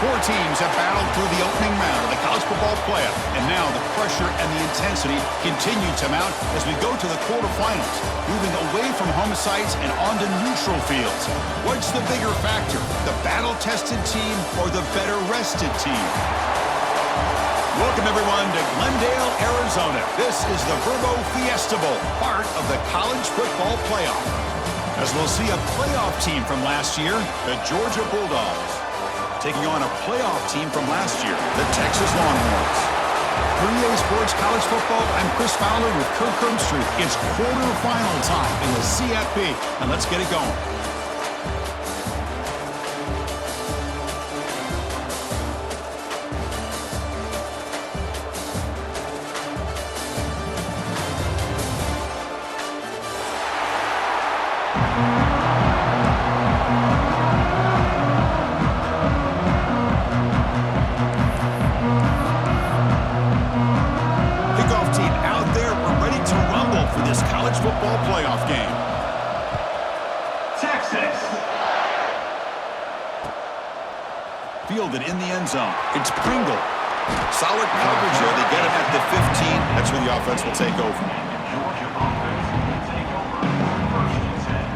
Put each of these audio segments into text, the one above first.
Four teams have battled through the opening round of the college football playoff, and now the pressure and the intensity continue to mount as we go to the quarterfinals, moving away from home sites and onto neutral fields. What's the bigger factor, the battle-tested team or the better-rested team? Welcome, everyone, to Glendale, Arizona. This is the Vrbo Fiesta Bowl, part of the college football playoff. As we'll see a playoff team from last year, the Georgia Bulldogs, taking on a playoff team from last year, the Texas Longhorns. For EA Sports College Football, I'm Chris Fowler with Kirk Herbstreit. It's quarterfinal time in the CFP, and let's get it going. Football playoff game. Texas. Fielded in the end zone. It's Pringle. Solid coverage there. They get it at the 15. That's where the offense will take over. Georgia offense will take over. First and 10.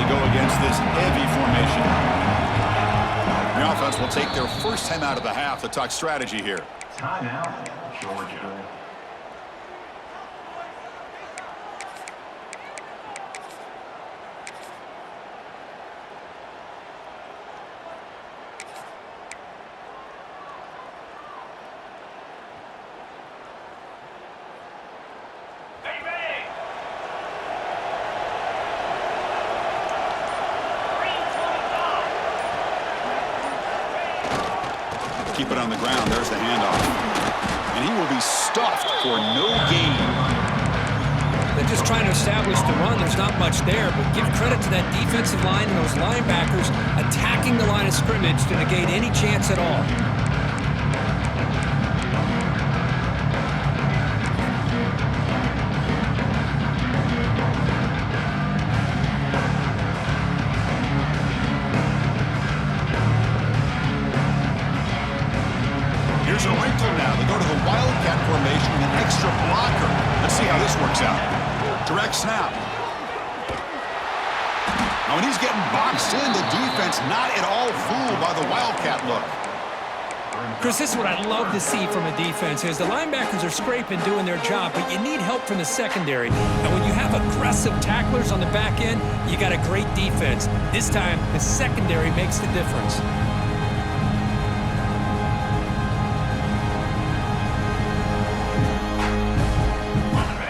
go against this heavy formation. The offense will take their first time out of the half to talk strategy here. Timeout, Georgia. Keep it on the ground. There's the handoff. And he will be stuffed for no gain. They're just trying to establish the run. There's not much there, but give credit to that defensive line and those linebackers attacking the line of scrimmage to negate any chance at all. Here's a wrinkle now. They go to the Wildcat formation with an extra blocker. Let's see how this works out. Direct snap. Now, when he's getting boxed in, the defense not at all fooled by the Wildcat look. Chris, this is what I love to see from a defense is the linebackers are scraping, doing their job, but you need help from the secondary. And when you have aggressive tacklers on the back end, you got a great defense. This time, the secondary makes the difference.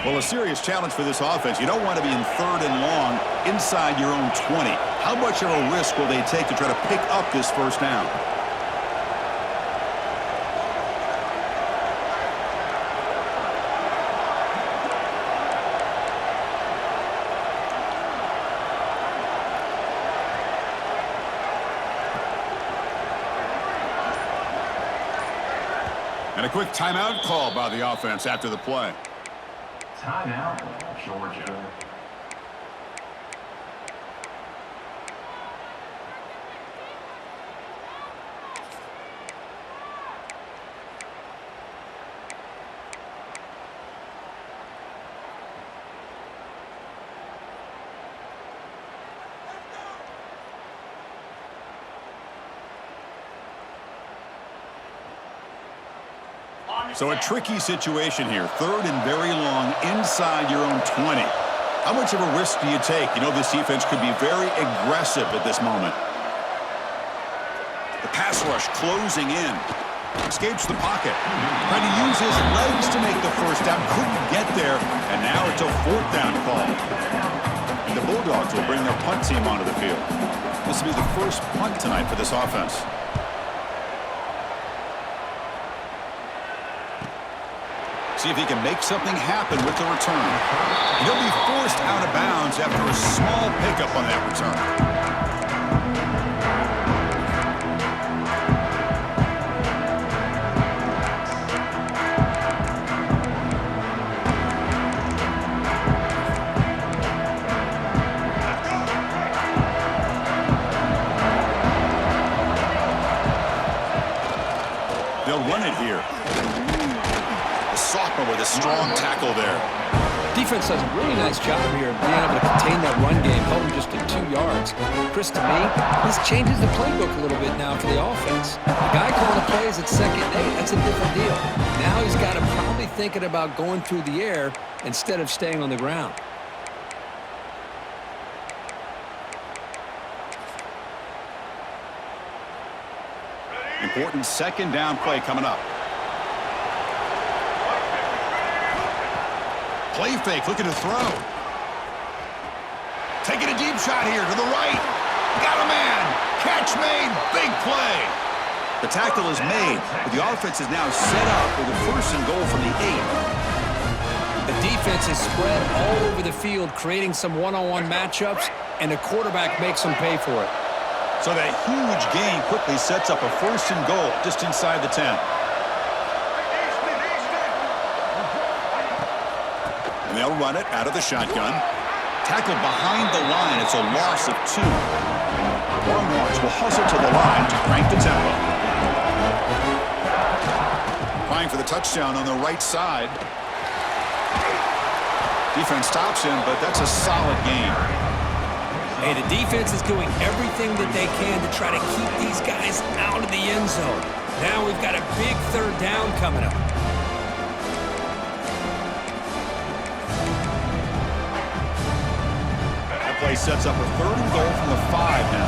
Well, a serious challenge for this offense. You don't want to be in 3rd and long inside your own 20. How much of a risk will they take to try to pick up this first down? And a quick timeout call by the offense after the play. Timeout, Georgia. So a tricky situation here. 3rd and very long inside your own 20. How much of a risk do you take? You know this defense could be very aggressive at this moment. The pass rush closing in. Escapes the pocket. Trying to use his legs to make the first down. Couldn't get there. And now it's a 4th down call. And the Bulldogs will bring their punt team onto the field. This will be the first punt tonight for this offense. See if he can make something happen with the return. And he'll be forced out of bounds after a small pickup on that return. They'll run it here. Sophomore with a strong tackle there. Defense does a really nice job here of being able to contain that run game, held him just to 2 yards. Chris, to me, this changes the playbook a little bit now for the offense. The guy calling the plays at 2nd and 8, that's a different deal. Now he's got to probably thinking about going through the air instead of staying on the ground. Important 2nd down play coming up. Play fake, looking to throw. Taking a deep shot here to the right. Got a man. Catch made. Big play. The tackle is made, but the offense is now set up with a 1st and goal from the 8. The defense is spread all over the field, creating some one-on-one matchups, and the quarterback makes them pay for it. So that huge gain quickly sets up a 1st and goal just inside the 10. And they'll run it out of the shotgun. Tackled behind the line. It's a loss of 2. Longhorns will hustle to the line to crank the tempo. Trying for the touchdown on the right side. Defense stops him, but that's a solid gain. Hey, the defense is doing everything that they can to try to keep these guys out of the end zone. Now we've got a big third down coming up. That play sets up a 3rd and goal from the 5 now.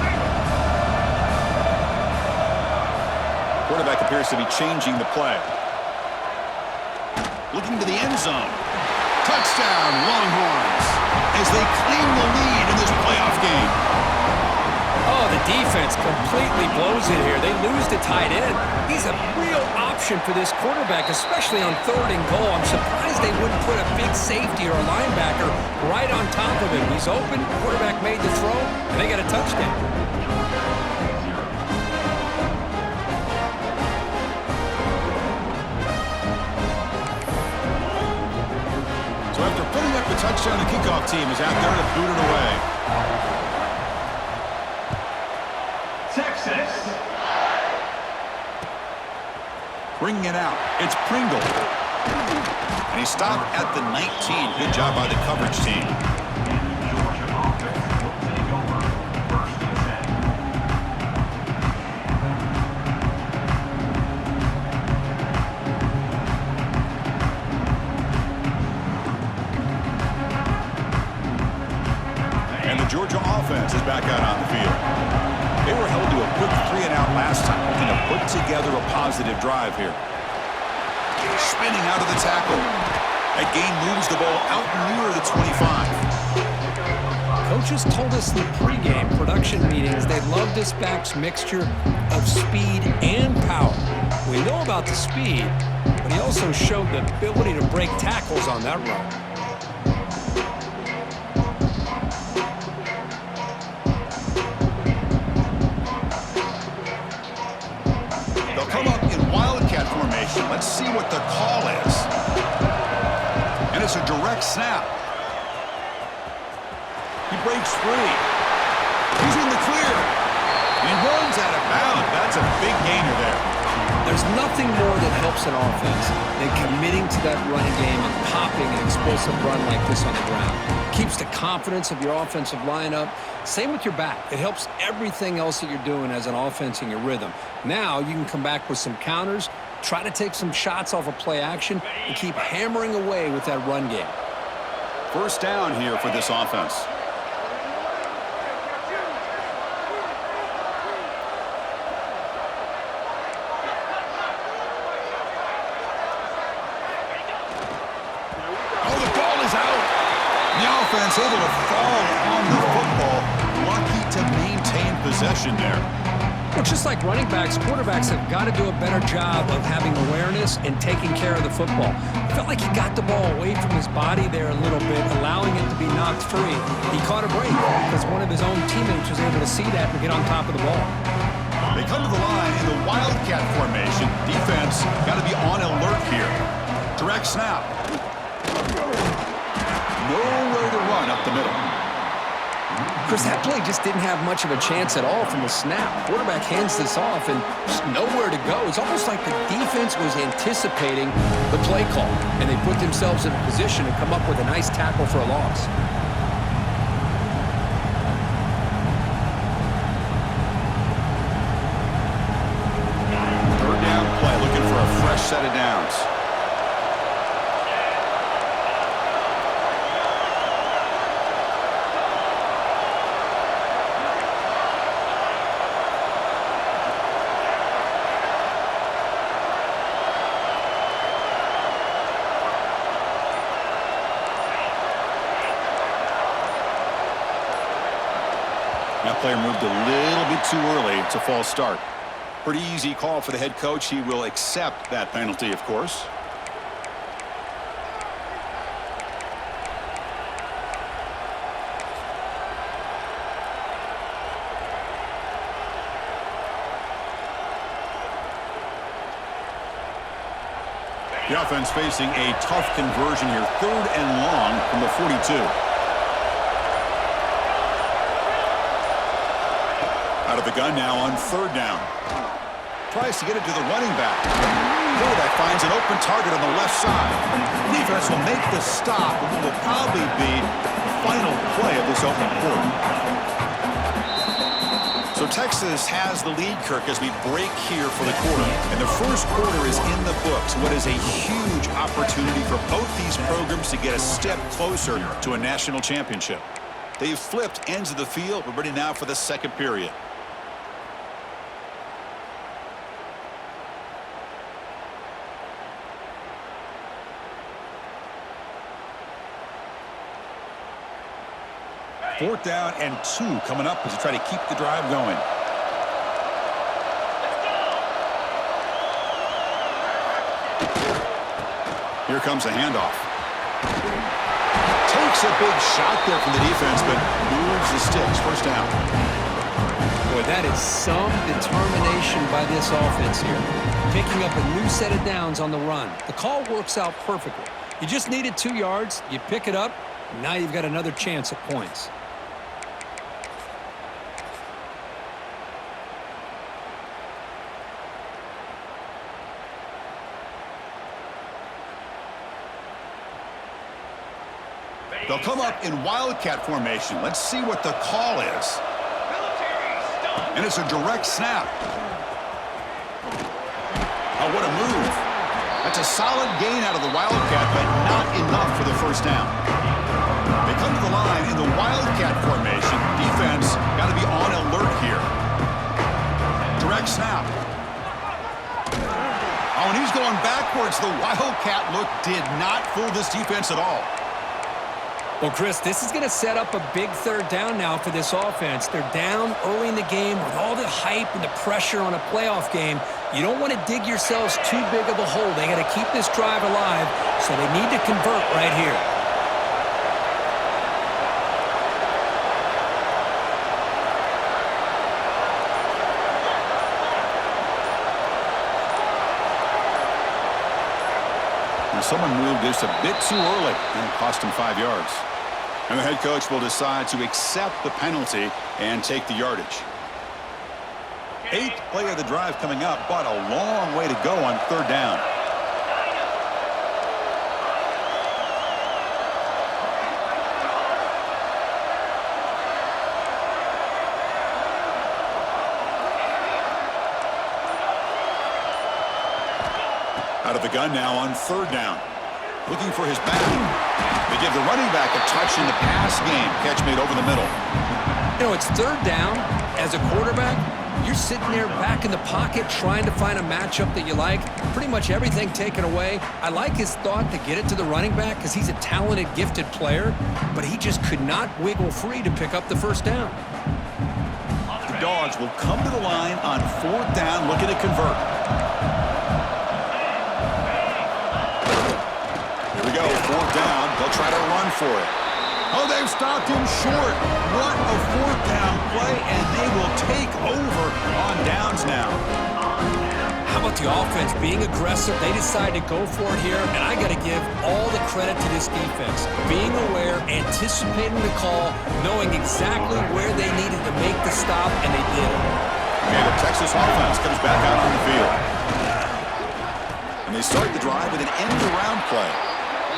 Quarterback appears to be changing the play. Looking to the end zone. Touchdown, Longhorns, as they claim the lead in this playoff game. Oh, the defense completely blows it here. They lose the tight end. He's a real option for this quarterback, especially on 3rd and goal. I'm surprised they wouldn't put a big safety or a linebacker right on top of him. He's open, quarterback made the throw, and they got a touchdown. So after putting up the touchdown, the kickoff team is out there to boot it away. Texas. Bringing it out, it's Pringle. And he stopped at the 19. Good job by the coverage team. Georgia offense will take over 1st and 10. And the Georgia offense is back out on the field. They were held to a quick 3-and-out last time, looking to put together a positive drive here. Spinning out of the tackle. That gain moves the ball out near the 25. Coaches told us in the pregame production meetings they love this back's mixture of speed and power. We know about the speed, but he also showed the ability to break tackles on that run. They'll come up in wildcat formation. Let's see what the call is. And it's a direct snap. He breaks free. He's in the clear. He runs out of bounds. That's a big gainer there. There's nothing more that helps an offense than committing to that running game and popping an explosive run like this on the ground. Keeps the confidence of your offensive lineup. Same with your back. It helps everything else that you're doing as an offense in your rhythm. Now you can come back with some counters, try to take some shots off of play action, and keep hammering away with that run game. First down here for this offense. Offense able to fall on the football, lucky to maintain possession there. Well, just like running backs, quarterbacks have got to do a better job of having awareness and taking care of the football. I felt like he got the ball away from his body there a little bit, allowing it to be knocked free. He caught a break because one of his own teammates was able to see that and get on top of the ball. They come to the line in the wildcat formation. Defense got to be on alert here. Direct snap. Nowhere to run up the middle. Chris, that play just didn't have much of a chance at all from the snap. Quarterback hands this off and just nowhere to go. It's almost like the defense was anticipating the play call, and they put themselves in a position to come up with a nice tackle for a loss. Third down play, looking for a fresh set of downs. That player moved a little bit too early. It's a false start. Pretty easy call for the head coach. He will accept that penalty, of course. The offense facing a tough conversion here. 3rd and long from the 42. Out of the gun now on 3rd down. Tries to get it to the running back. Quarterback finds an open target on the left side. Defense will make the stop, and it will probably be the final play of this opening quarter. Texas has the lead, Kirk, as we break here for the quarter. And the first quarter is in the books. What is a huge opportunity for both these programs to get a step closer to a national championship. They've flipped ends of the field. We're ready now for the second period. Fourth down and 2 coming up as you try to keep the drive going. Here comes a handoff. Takes a big shot there from the defense, but moves the sticks. First down. Boy, that is some determination by this offense here. Picking up a new set of downs on the run. The call works out perfectly. You just needed 2 yards. You pick it up. And now you've got another chance at points. They'll come up in Wildcat formation. Let's see what the call is. And it's a direct snap. Oh, what a move. That's a solid gain out of the Wildcat, but not enough for the first down. They come to the line in the Wildcat formation. Defense got to be on alert here. Direct snap. Oh, and he's going backwards. The Wildcat look did not fool this defense at all. Well, Chris, this is going to set up a big third down now for this offense. They're down early in the game with all the hype and the pressure on a playoff game. You don't want to dig yourselves too big of a hole. They got to keep this drive alive, so they need to convert right here. And someone moved just a bit too early, and it cost him 5 yards. And the head coach will decide to accept the penalty and take the yardage. 8th play of the drive coming up, but a long way to go on third down. Out of the gun now on third down. Looking for his back. They give the running back a touch in the pass game. Catch made over the middle. You know, it's third down. As a quarterback, you're sitting there back in the pocket trying to find a matchup that you like. Pretty much everything taken away. I like his thought to get it to the running back because he's a talented, gifted player, but he just could not wiggle free to pick up the first down. The Dogs will come to the line on fourth down looking to convert. Here we go, fourth down. They'll try to run for it. Oh, they've stopped him short. What a fourth down play, and they will take over on downs now. How about the offense being aggressive? They decide to go for it here, and I got to give all the credit to this defense. Being aware, anticipating the call, knowing exactly where they needed to make the stop, and they did it. And the Texas offense comes back out on the field. And they start the drive with an end-around play.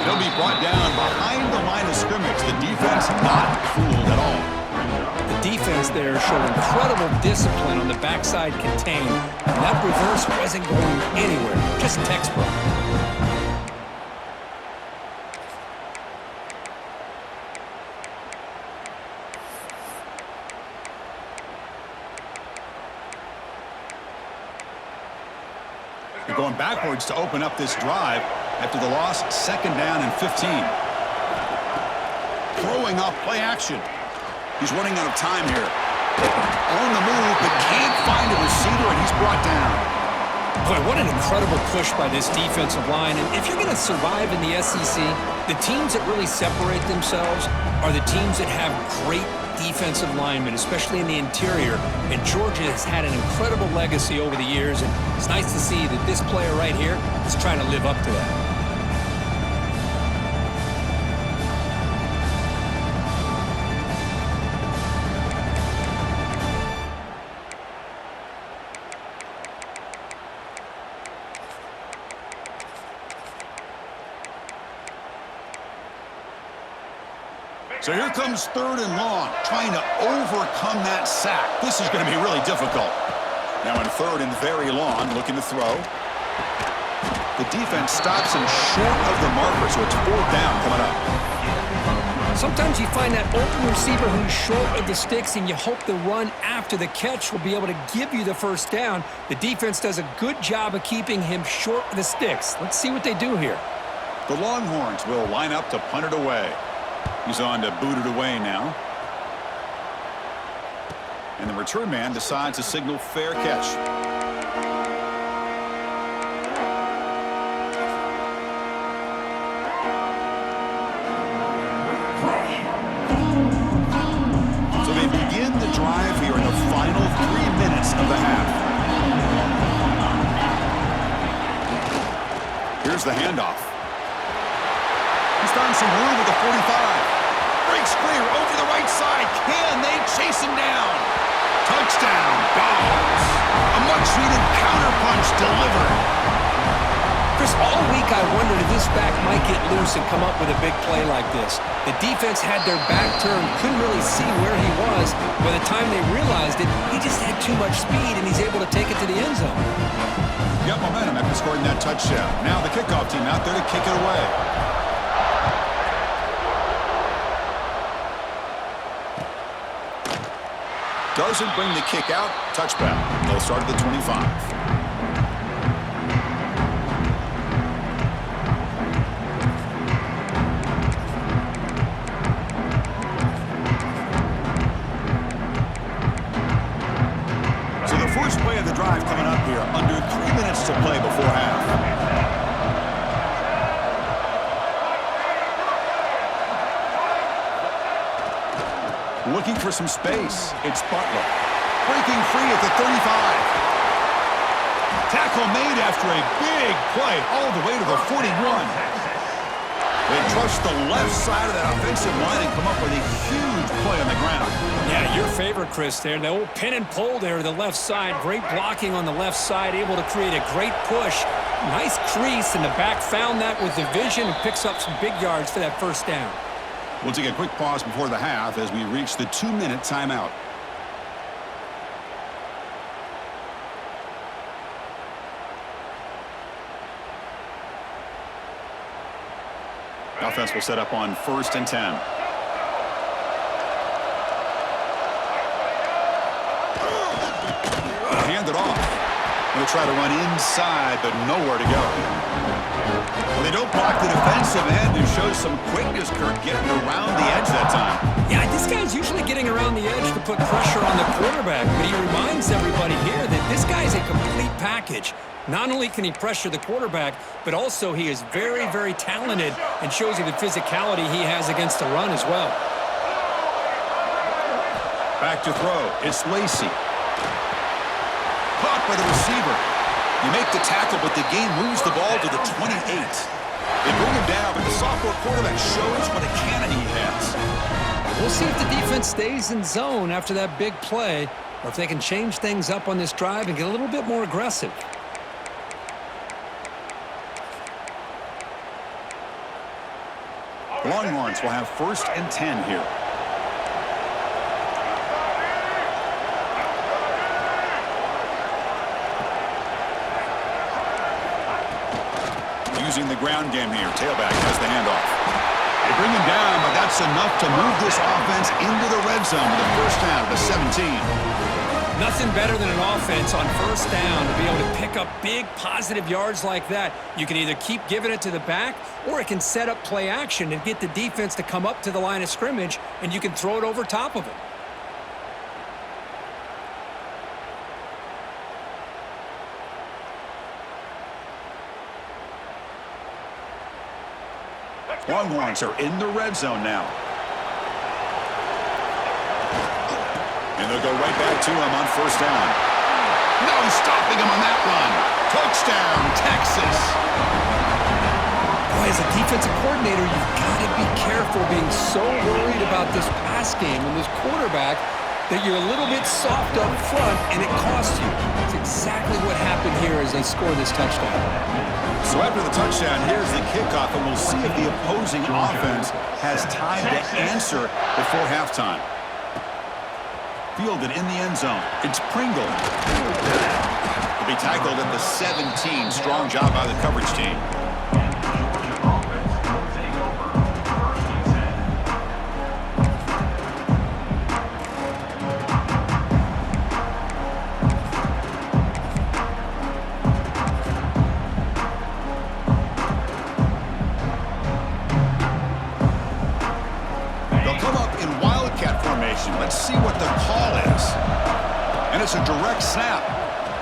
He'll be brought down behind the line of scrimmage. The defense not fooled at all. The defense there showed incredible discipline on the backside contain. And that reverse wasn't going anywhere. Just textbook. They're going backwards to open up this drive after the loss, second down and 15. Throwing off play action. He's running out of time here. On the move, but can't find a receiver, and he's brought down. Boy, what an incredible push by this defensive line. And if you're going to survive in the SEC, the teams that really separate themselves are the teams that have great defensive linemen, especially in the interior. And Georgia has had an incredible legacy over the years, and it's nice to see that this player right here is trying to live up to that. So here comes 3rd and long, trying to overcome that sack. This is going to be really difficult. Now in 3rd and very long, looking to throw. The defense stops him short of the marker, so it's 4th down coming up. Sometimes you find that open receiver who's short of the sticks, and you hope the run after the catch will be able to give you the 1st down. The defense does a good job of keeping him short of the sticks. Let's see what they do here. The Longhorns will line up to punt it away. He's on to boot it away now. And the return man decides to signal fair catch. So they begin the drive here in the final 3 minutes of the half. Here's the handoff. He's found some room at the 45. Breaks clear over the right side. Can they chase him down? Touchdown, Dogs. A much-needed counterpunch delivered. Chris, all week I wondered if this back might get loose and come up with a big play like this. The defense had their back turned, couldn't really see where he was. By the time they realized it, he just had too much speed, and he's able to take it to the end zone. Got momentum after scoring that touchdown. Now the kickoff team out there to kick it away. Doesn't bring the kick out. Touchback. They'll start at the 25. So the first play of the drive coming up here. Under 3 minutes to play before half. Looking for some space. It's Butler. Breaking free at the 35. Tackle made after a big play all the way to the 41. They trust the left side of that offensive line and come up with a huge play on the ground. Yeah, your favorite, Chris, there. The old pin and pull there to the left side. Great blocking on the left side, able to create a great push. Nice crease, and the back found that with the vision and picks up some big yards for that 1st down. We'll take a quick pause before the half as we reach the 2-minute timeout. Offense will set up on 1st and 10. Hand it off. Going to try to run inside, but nowhere to go. Well, they don't block the defensive end. It shows some quickness, Kirk, getting around the edge that time. Yeah, this guy's usually getting around the edge to put pressure on the quarterback, but he reminds everybody here that this guy's a complete package. Not only can he pressure the quarterback, but also he is very, very talented and shows you the physicality he has against the run as well. Back to throw. It's Lacy. Caught by the receiver. You make the tackle, but the game moves the ball to the 28. They bring him down, but the sophomore quarterback shows what a cannon he has. We'll see if the defense stays in zone after that big play, or if they can change things up on this drive and get a little bit more aggressive. The Longhorns will have 1st and 10 here. Using the ground game here. Tailback has the handoff. They bring him down, but that's enough to move this offense into the red zone with the 1st down to 17. Nothing better than an offense on 1st down to be able to pick up big positive yards like that. You can either keep giving it to the back, or it can set up play action and get the defense to come up to the line of scrimmage, and you can throw it over top of it. Longhorns are in the red zone now. And they'll go right back to him on 1st down. No stopping him on that run. Touchdown, Texas. Boy, as a defensive coordinator, you've got to be careful being so worried about this pass game and this quarterback that you're a little bit soft up front, and it costs you. That's exactly what happened here as they score this touchdown. So after the touchdown, here's the kickoff, and we'll see if the opposing offense has time to answer before halftime. Fielded in the end zone. It's Pringle. He'll be tackled at the 17. Strong job by the coverage team. Let's see what the call is. And it's a direct snap.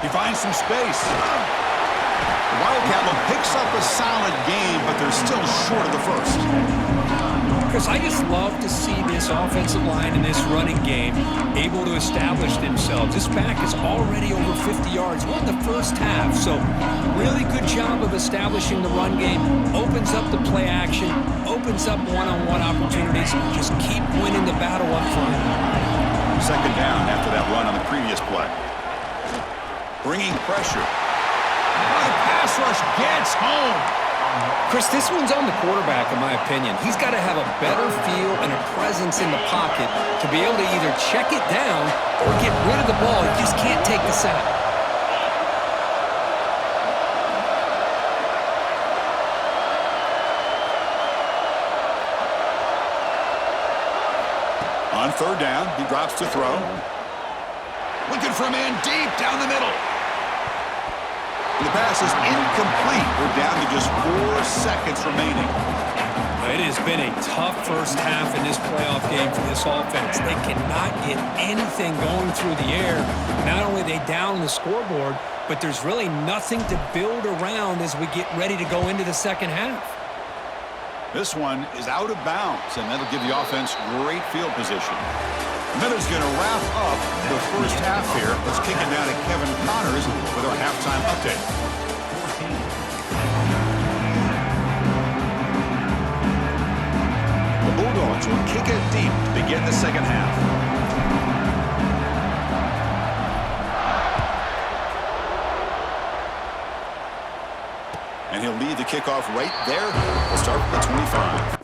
He finds some space. The Wildcat picks up a solid game, but they're still short of the first. Chris, I just love to see this offensive line and this running game able to establish themselves. This back is already over 50 yards. We're in the first half, so really good job of establishing the run game. Opens up the play action, opens up one-on-one opportunities. Just keep winning the battle up front. Second down after that run on the previous play. Bringing pressure. The pass rush gets home. Chris, this one's on the quarterback, in my opinion. He's got to have a better feel and a presence in the pocket to be able to either check it down or get rid of the ball. He just can't take the sack. On third down, he drops to throw. Looking for a man deep down the middle. The pass is incomplete. We're down to just 4 seconds remaining. It has been a tough first half in this playoff game for this offense. They cannot get anything going through the air. Not only are they down the scoreboard, but there's really nothing to build around as we get ready to go into the second half. This one is out of bounds, and that'll give the offense great field position. Miller's going to wrap up the first half here. Let's kick it down to Kevin Connors with our halftime update. The Bulldogs will kick it deep to begin the second half. And he'll lead the kickoff right there. We'll start with the 25.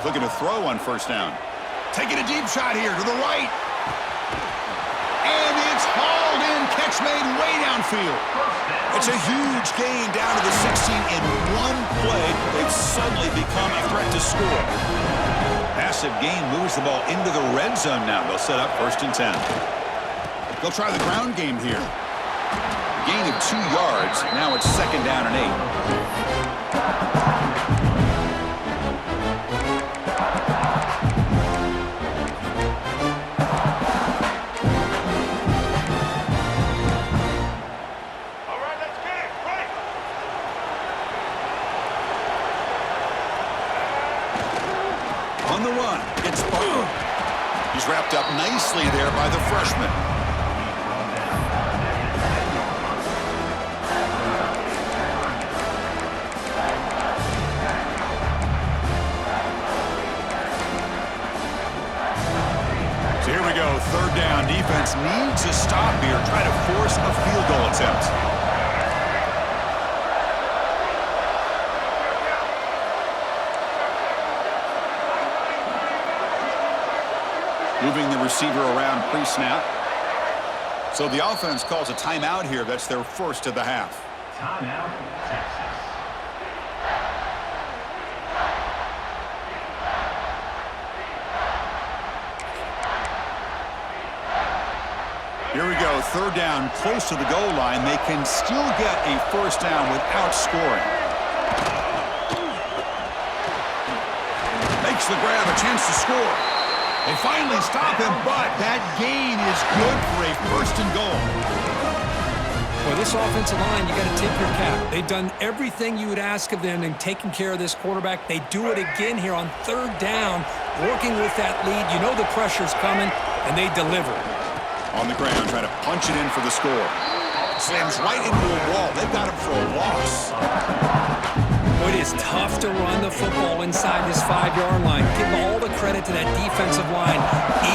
Looking to throw on first down. Taking a deep shot here to the right. And it's hauled in. Catch made way downfield. It's a huge gain down to the 16 in one play. They've suddenly become a threat to score. Massive gain moves the ball into the red zone now. They'll set up first and 10. They'll try the ground game here. Gain of 2 yards. Now it's second down and 8. On the run, it's Butler. He's wrapped up nicely there by the freshman. So here we go, third down. Defense needs a stop here, try to force a field goal attempt. Moving the receiver around pre-snap. So the offense calls a timeout here. That's their first of the half. Timeout, Texas. Here we go, third down, close to the goal line. They can still get a first down without scoring. Makes the grab, a chance to score. They finally stop him, but that gain is good for a first and goal. Well, this offensive line, you got to tip your cap. They've done everything you would ask of them in taking care of this quarterback. They do it again here on third down, working with that lead. You know the pressure's coming, and they deliver. On the ground, trying to punch it in for the score. Slams right into a wall. They've got him for a loss. Well, it is tough to run the football inside this 5-yard line. Give all the credit to that defensive line,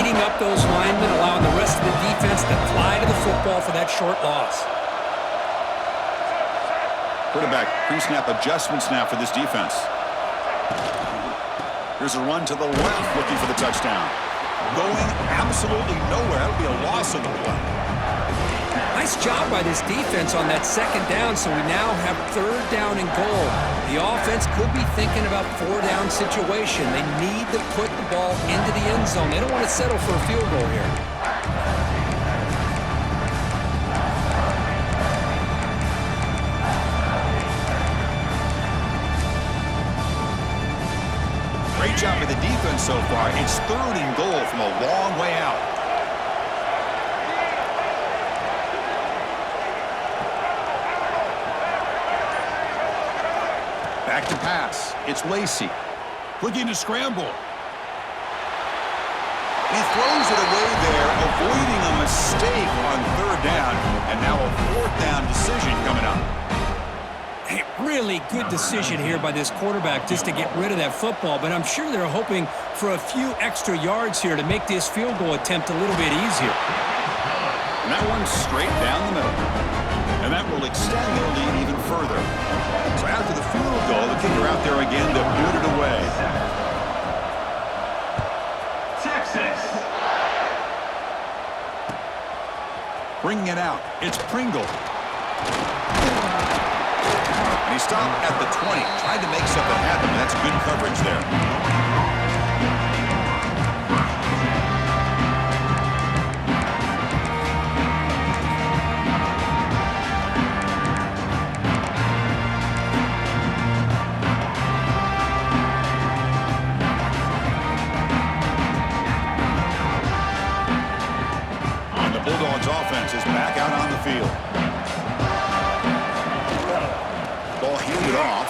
eating up those linemen, allowing the rest of the defense to fly to the football for that short loss. Quarterback pre-snap adjustments now for this defense. Here's a run to the left, looking for the touchdown. Going absolutely nowhere. That'll be a loss of the play. Nice job by this defense on that second down, so we now have third down and goal. The offense could be thinking about four-down situation. They need to put the ball into the end zone. They don't want to settle for a field goal here. Great job by the defense so far. It's third and goal from a long way out. Back to pass. It's Lacy. Looking to scramble. He throws it away there, avoiding a mistake on third down. And now a fourth down decision coming up. Hey, really good decision here by this quarterback just to get rid of that football, but I'm sure they're hoping for a few extra yards here to make this field goal attempt a little bit easier. And that one's straight down the middle. And that will extend their lead even further. So after the field goal, the kicker out there again to boot it away. Texas. Bringing it out, it's Pringle. And he stopped at the 20, tried to make something happen. That's good coverage there. And the Bulldogs offense is back out on the field. Ball handed off.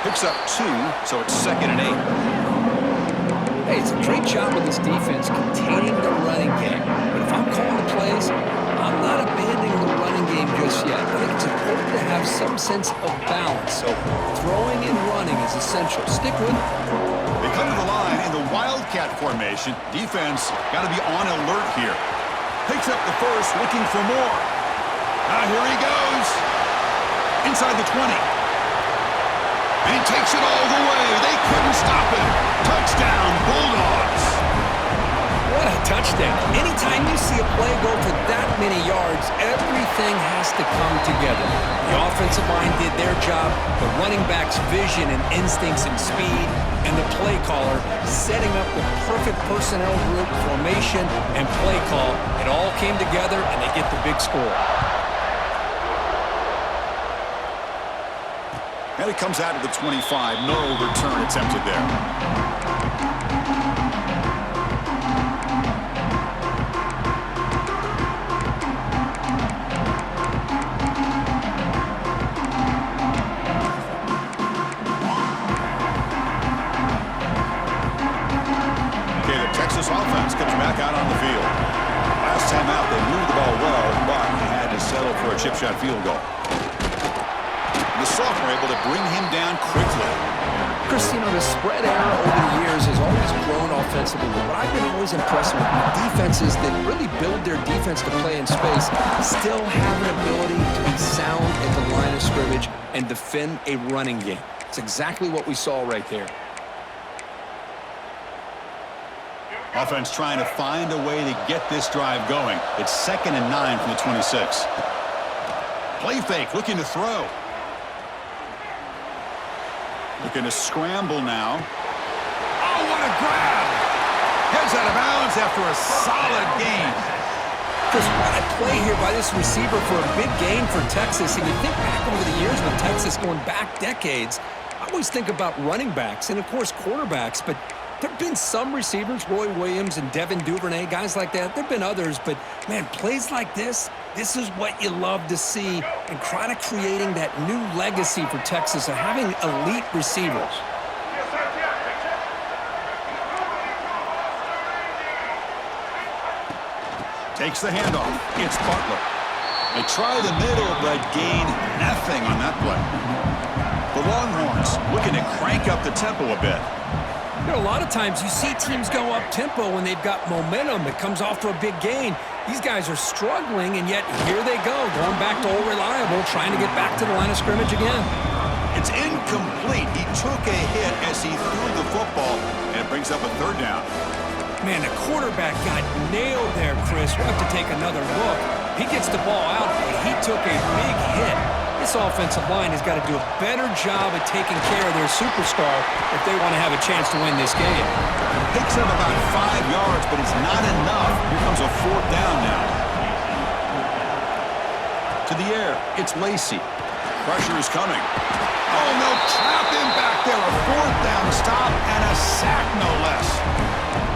Picks up 2, so it's 2nd and 8. Hey, it's a great job with this defense containing the running game. But if I'm calling the plays, I'm not abandoning the running game just yet. I think it's important to have some sense of balance. So throwing and running is essential. Stick with it. They come to the line in the Wildcat formation. Defense got to be on alert here. Picks up the first, looking for more. Now here he goes. Inside the 20. And he takes it all the way. They couldn't stop him. Touchdown, Bulldogs. What a touchdown. Anytime you see a play go for that many yards, everything has to come together. The offensive line did their job, the running back's vision and instincts and speed, and the play caller setting up the perfect personnel group, formation, and play call. It all came together, and they get the big score. And it comes out of the 25. No return attempted there. Okay, the Texas offense comes back out on the field. Last time out, they moved the ball well, but they had to settle for a chip shot field goal. The sophomore able to bring him down quickly. Chris, you know, the spread era over the years has always grown offensively. What I've been always impressed with defenses that really build their defense to play in space still have an ability to be sound at the line of scrimmage and defend a running game. It's exactly what we saw right there. Offense trying to find a way to get this drive going. It's 2nd and 9 from the 26. Play fake, looking to throw. Looking to scramble now. Oh, what a grab! Heads out of bounds after a solid gain. Chris, what a play here by this receiver for a big gain for Texas. And you think back over the years with Texas going back decades, I always think about running backs and, of course, quarterbacks. But there have been some receivers, Roy Williams and Devin Duvernay, guys like that. There have been others. But, man, plays like this is what you love to see, and kind of creating that new legacy for Texas of having elite receivers. Takes the handoff. It's Butler. They try the middle, but gain nothing on that play. The Longhorns looking to crank up the tempo a bit. You know, a lot of times you see teams go up-tempo when they've got momentum. It comes off for a big gain. These guys are struggling, and yet here they go, going back to old reliable, trying to get back to the line of scrimmage again. It's incomplete. He took a hit as he threw the football, and it brings up a 3rd down. Man, the quarterback got nailed there, Chris. We'll have to take another look. He gets the ball out, but he took a big hit. This offensive line has got to do a better job at taking care of their superstar if they want to have a chance to win this game. Picks up about 5 yards, but it's not enough. Here comes a 4th down now. To the air, it's Lacey. Pressure is coming. Oh, no, trap him back there. A 4th down stop and a sack, no less.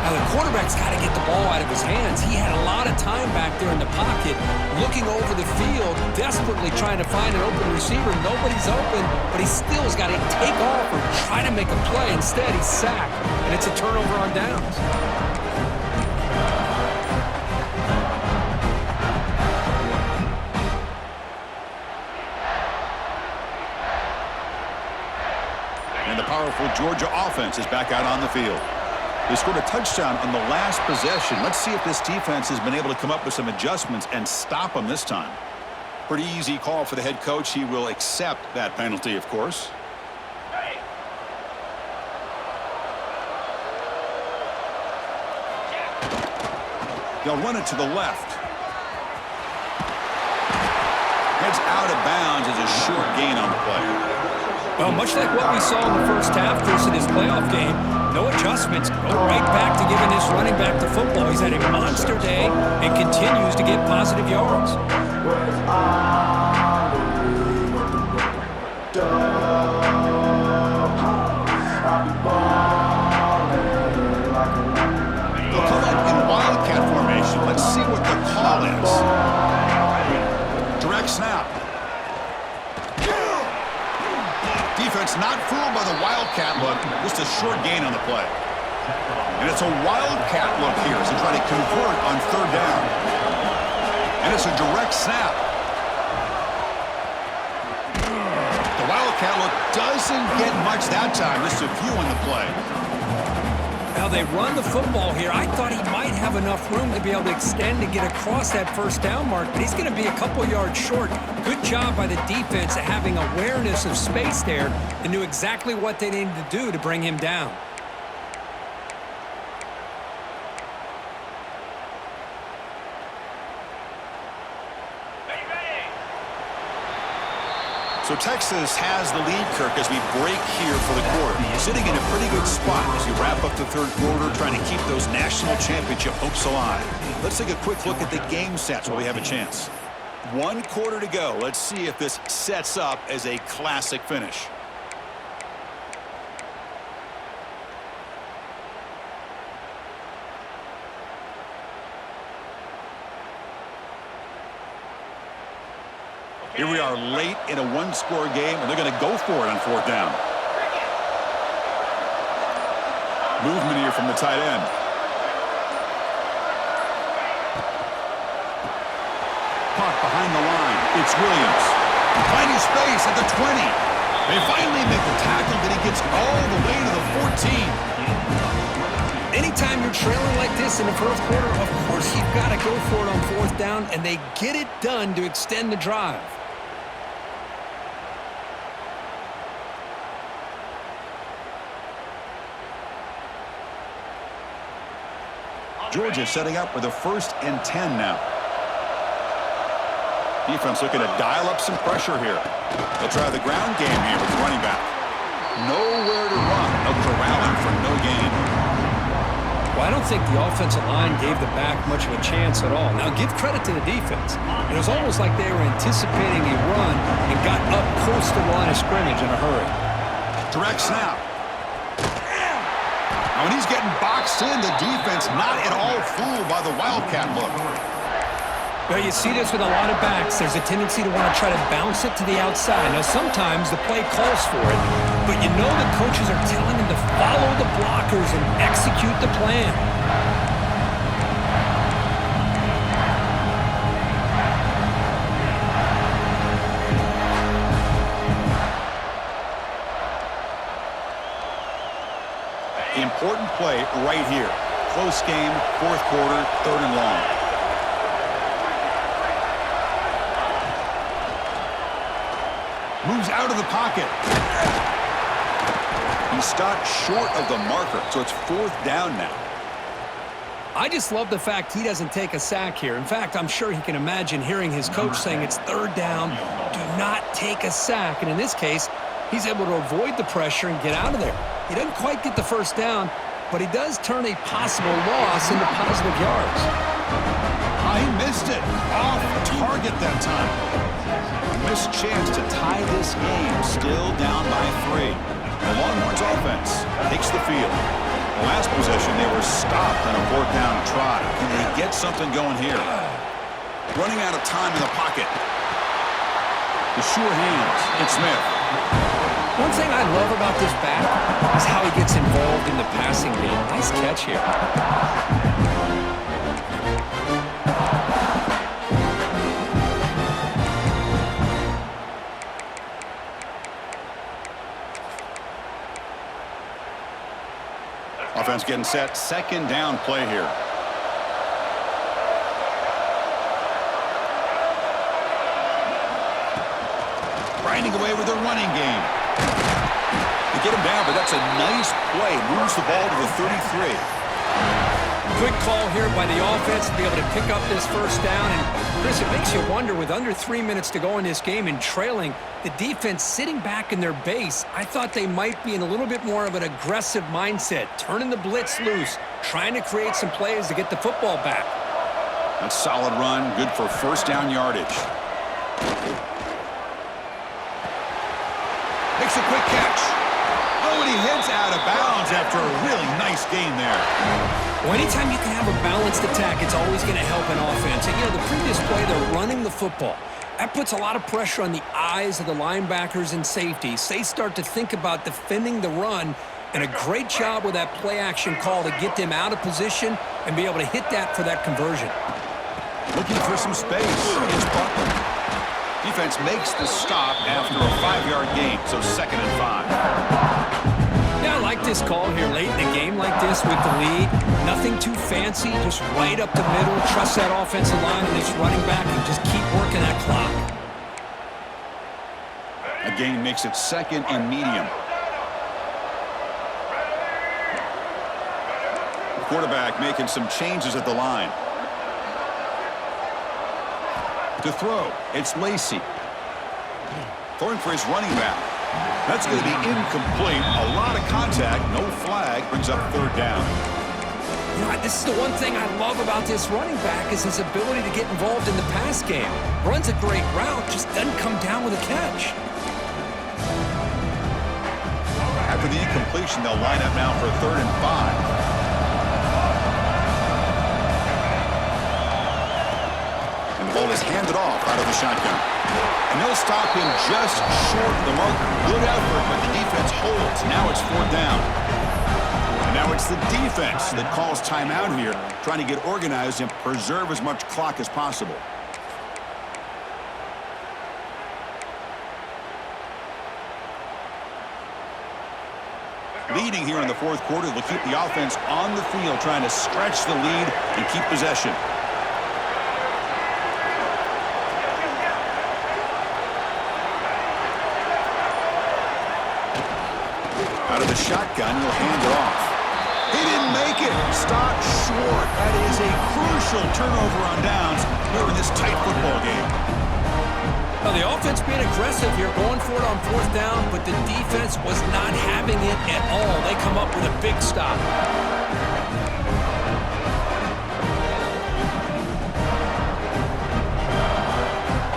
Now, the quarterback's got to get the ball out of his hands. He had a lot of time back there in the pocket, looking over the field, desperately trying to find an open receiver. Nobody's open, but he still has got to take off or try to make a play. Instead, he's sacked, and it's a turnover on downs. And the powerful Georgia offense is back out on the field. They scored a touchdown on the last possession. Let's see if this defense has been able to come up with some adjustments and stop them this time. Pretty easy call for the head coach. He will accept that penalty, of course. They'll run it to the left. Heads out of bounds as a short gain on the play. Well, much like what we saw in the first half, Chris, in his playoff game, no adjustments. Go right back to giving this running back the football. He's had a monster day and continues to get positive yards. They'll come up in wildcat formation. Let's see what the call is. Direct snap. Defense not fooled by the wildcat look. Just a short gain on the play. And it's a wildcat look here as they try to convert on 3rd down. And it's a direct snap. The wildcat look doesn't get much that time. Just a few on the play. Now they run the football here. I thought he might have enough room to be able to extend and get across that 1st down mark, but he's going to be a couple yards short. Good job by the defense at having awareness of space there and knew exactly what they needed to do to bring him down. So Texas has the lead, Kirk, as we break here for the quarter. Sitting in a pretty good spot as you wrap up the 3rd quarter, trying to keep those national championship hopes alive. Let's take a quick look at the game sets while we have a chance. 1 quarter to go. Let's see if this sets up as a classic finish. Here we are late in a 1-score game, and they're going to go for it on 4th down. Movement here from the tight end. Caught behind the line. It's Williams. Finding space at the 20. They finally make the tackle, but he gets all the way to the 14. Anytime you're trailing like this in the 1st quarter, of course you've got to go for it on 4th down, and they get it done to extend the drive. Georgia setting up with a 1st and 10 now. Defense looking to dial up some pressure here. They'll try the ground game here with the running back. Nowhere to run. No corralling for no gain. Well, I don't think the offensive line gave the back much of a chance at all. Now, give credit to the defense. It was almost like they were anticipating a run and got up close to the line of scrimmage in a hurry. Direct snap. Now, when he's getting boxed in, the defense not at all fooled by the Wildcat look. Well, you see this with a lot of backs. There's a tendency to want to try to bounce it to the outside. Now, sometimes the play calls for it, but you know the coaches are telling them to follow the blockers and execute the plan. Important play right here. Close game, 4th quarter, 3rd and long. Moves out of the pocket. He stopped short of the marker, so it's 4th down now. I just love the fact he doesn't take a sack here. In fact, I'm sure he can imagine hearing his coach saying it's 3rd down, do not take a sack. And in this case, he's able to avoid the pressure and get out of there. He doesn't quite get the 1st down, but he does turn a possible loss into positive yards. He missed it. Off target that time. Missed chance to tie this game. Still down by 3. The Longhorns offense takes the field. The last possession, they were stopped on a 4th down try. Can they get something going here? Running out of time in the pocket. The sure hands. It's Smith. One thing I love about this back is how he gets involved in the passing game. Nice catch here. Offense getting set. 2nd down play here. Grinding away with their running game. They get him down, but that's a nice play. Moves the ball to the 33. Good call here by the offense to be able to pick up this 1st down. And, Chris, it makes you wonder, with under 3 minutes to go in this game and trailing, the defense sitting back in their base, I thought they might be in a little bit more of an aggressive mindset, turning the blitz loose, trying to create some plays to get the football back. That's a solid run, good for 1st down yardage. Makes a quick catch. Oh, and he heads out of bounds after a really nice gain there. Well, anytime you can have a balanced attack, it's always going to help an offense. And, you know, the previous play, they're running the football. That puts a lot of pressure on the eyes of the linebackers and safeties. They start to think about defending the run, and a great job with that play-action call to get them out of position and be able to hit that for that conversion. Looking for some space against Butler. Defense makes the stop after a 5-yard gain, so 2nd and 5. Yeah, I like this call here late in a game like this with the lead. Nothing too fancy, just right up the middle. Trust that offensive line and this running back and just keep working that clock. A gain makes it 2nd and medium. The quarterback making some changes at the line. To throw, it's Lacey. Throwing for his running back. That's going to be incomplete. A lot of contact, no flag, brings up 3rd down. You know, this is the one thing I love about this running back is his ability to get involved in the pass game. Runs a great route, just doesn't come down with a catch. After the incompletion, they'll line up now for 3rd and 5. And the ball is handed off out of the shotgun. And they'll stop him just short of the marker. Good effort, but the defense holds. Now it's 4th down. And now it's the defense that calls timeout here, trying to get organized and preserve as much clock as possible. Leading here in the 4th quarter, they'll keep the offense on the field, trying to stretch the lead and keep possession. Out of the shotgun, he'll hand it off. He didn't make it. Stop short. That is a crucial turnover on downs here in this tight football game. Well, the offense being aggressive here, going for it on fourth down, but the defense was not having it at all. They come up with a big stop.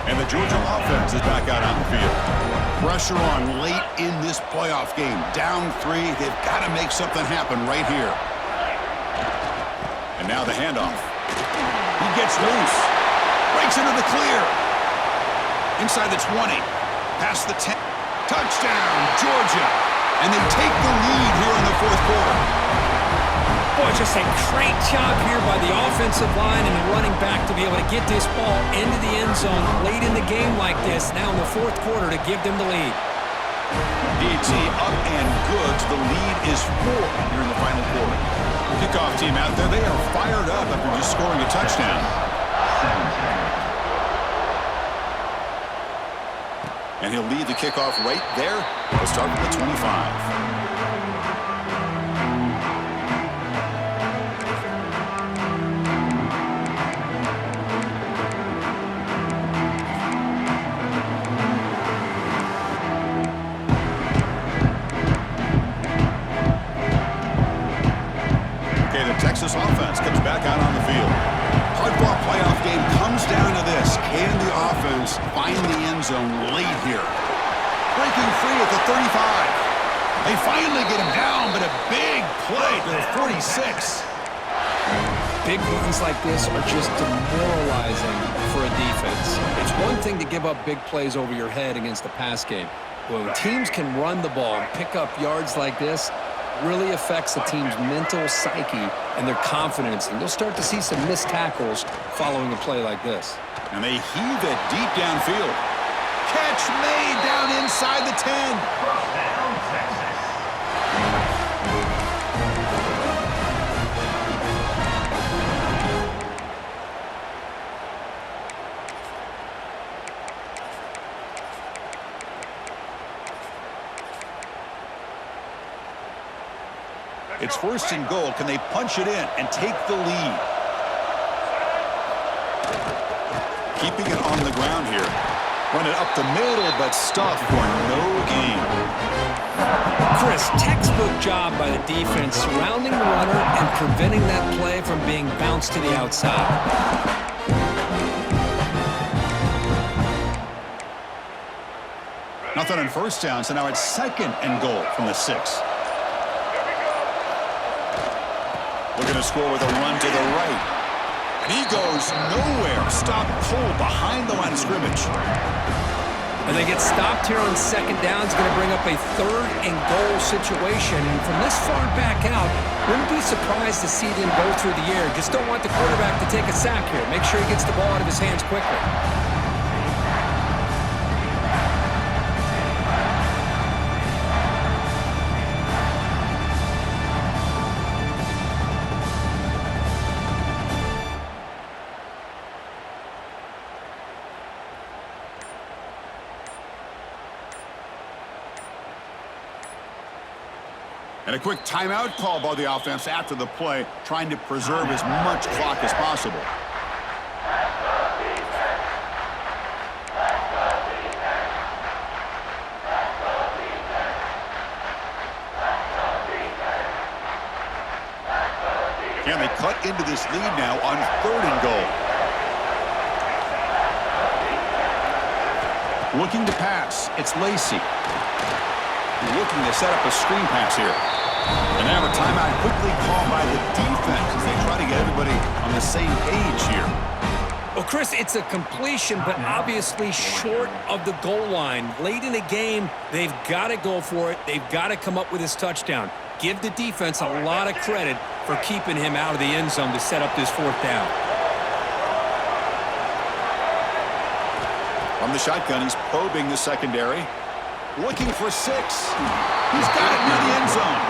And the Georgia offense is back out on the field. Pressure on late in this playoff game. Down 3. They've got to make something happen right here. And now the handoff. He gets loose. Breaks into the clear. Inside the 20. Past the 10. Touchdown, Georgia. And they take the lead here in the fourth quarter. Boy, just a great job here by the offensive line and the running back to be able to get this ball into the end zone late in the game like this, now in the fourth quarter, to give them the lead. DT up and good. The lead is 4 here in the final quarter. Kickoff team out there. They are fired up after just scoring a touchdown. And he'll lead the kickoff right there. We'll start with the 25. Texas offense comes back out on the field. Hardball playoff game comes down to this. Can the offense find the end zone late here? Breaking free at the 35. They finally get him down, but a big play to the 46. Big runs like this are just demoralizing for a defense. It's one thing to give up big plays over your head against the pass game. When teams can run the ball and pick up yards like this, really affects the team's mental psyche and their confidence. And you'll start to see some missed tackles following a play like this. And they heave it deep downfield. Catch made down inside the 10. First down, Texas. It's first and goal. Can they punch it in and take the lead? Keeping it on the ground here. Run it up the middle, but stuffed for no gain. Chris, textbook job by the defense surrounding the runner and preventing that play from being bounced to the outside. Nothing on first down, so now it's second and goal from the 6. Looking to score with a run to the right. And he goes nowhere. Stop cold behind the line of scrimmage. And they get stopped here on second down. It's going to bring up a third and goal situation. And from this far back out, wouldn't be surprised to see them go through the air. Just don't want the quarterback to take a sack here. Make sure he gets the ball out of his hands quickly. And a quick timeout call by the offense after the play, trying to preserve as much clock as possible. Can they cut into this lead now on third and goal? Looking to pass. It's Lacey. Looking to set up a screen pass here. And now a timeout quickly called by the defense as they try to get everybody on the same page here. Well, Chris, it's a completion, but obviously short of the goal line. Late in the game, they've got to go for it. They've got to come up with this touchdown. Give the defense a lot of credit for keeping him out of the end zone to set up this fourth down. From the shotgun, he's probing the secondary. Looking for 6. He's got it near the end zone.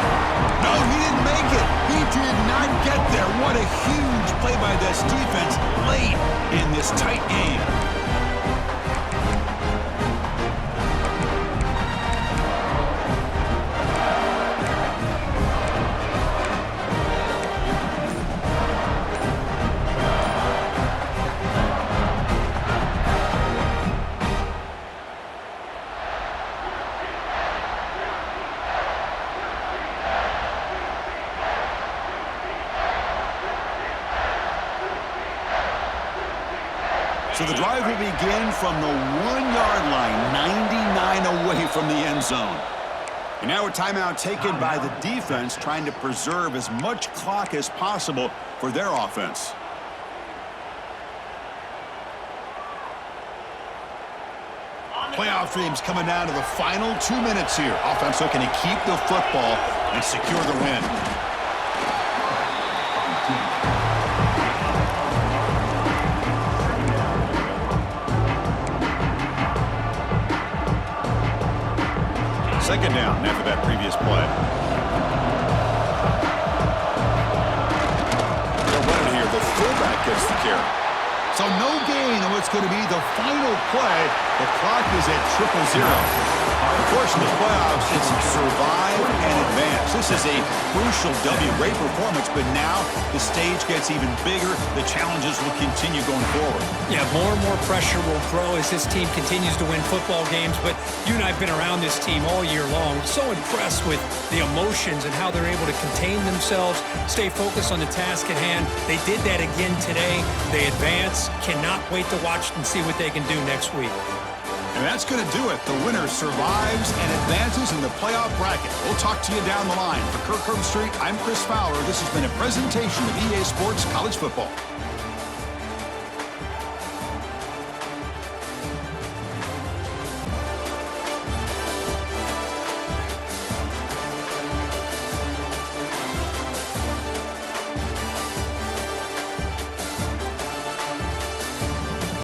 No, he didn't make it. He did not get there. What a huge play by this defense late in this tight game. the drive will begin from the 1-yard line, 99 away from the end zone. And now a timeout taken by the defense, trying to preserve as much clock as possible for their offense. Playoff dreams coming down to the final 2 minutes here. Offense looking to keep the football and secure the win. Second down after that previous play. They're running here. The fullback gets the carry. So no gain on what's going to be the final play. The clock is at 0-0. Of course, in the playoffs, it's survive and advance. This is a crucial W. Great performance, but now the stage gets even bigger. The challenges will continue going forward. Yeah, more and more pressure will grow as this team continues to win football games. But you and I have been around this team all year long. So impressed with the emotions and how they're able to contain themselves, stay focused on the task at hand. They did that again today. They advance. Cannot wait to watch and see what they can do next week. And that's going to do it. The winner survives and advances in the playoff bracket. We'll talk to you down the line. For Kirk Herbstreit, I'm Chris Fowler. This has been a presentation of EA Sports College Football.